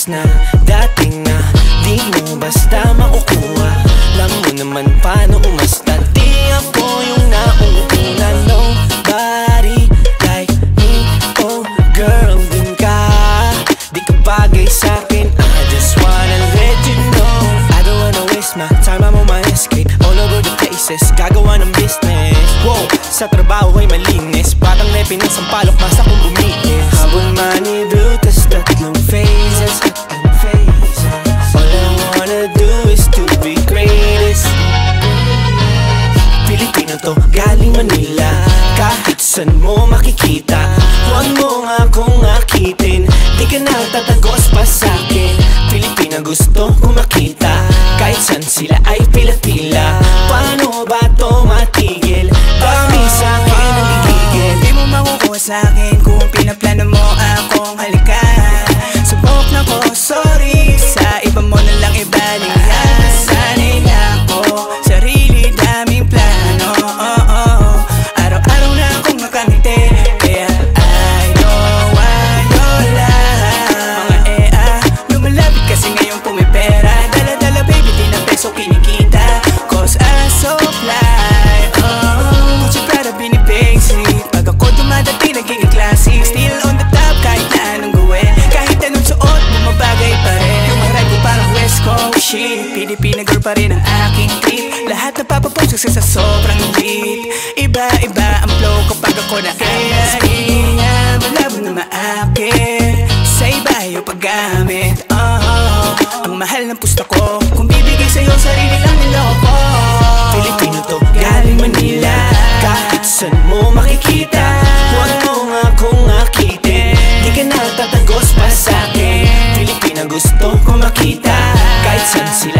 oras na dating na di mo basta makukuha. Alam mo naman paano umasta. Di ako yung naunguna. Nobody like me. Oh girl, dun ka. Di ka bagay sa'kin. I just wanna let you know I don't wanna waste my time, I'm on my escape. All over the places, gagawa ng business. Wow, sa trabaho ay malinis. Batang lepin ng sampalok, basta kung bumikis. Habang manido, tas tatlong phases. All I wanna do is to be greatest. Pilipino to, galing Manila. Kahit san mo makikita. Huwag mo nga akong akitin. Di ka na tatagos pa sa'kin. Pilipina gusto ko makita. Kahit san sila ay pila-pila. Paano ba to matigil? Dami sa'kin ang gigigil. Di mo makukuha sa'kin kung pinaplano mo akong halikan. Subok na ko, sorry. Sa iba mo na lang ibalikan. Sanay na ako, sarili daming plano. Araw-araw na akong nakangiti. Kaya I know mga lumalapit kasi ngayon pumipera. Dala-dala baby, di na peso kinikita. Cause I supply Gucci Prada binibasic. Pag ako dumadating nagiging classic. Still on the top kahit na anong gawin. Kahit anong suot bumabagay pa rin. Yung ride ko parang West Coast shit. Pilipina girl pa rin ang aking trip. Lahat na papapost kasi sa sobrang lit. Iba-iba ang flow kapag ako na speed. Malabo na maakit. Sa iba yung paggamit. Ang mahal ng pusta ko. Kung bibigay sa'yo sarili lang niloko. Pilipino to, galing Manila. Kahit san mo makikita. Huwag mo nga akong akitin. Di ka na tatagos pa sa'kin. Pilipina gusto ko makita. Kahit san sila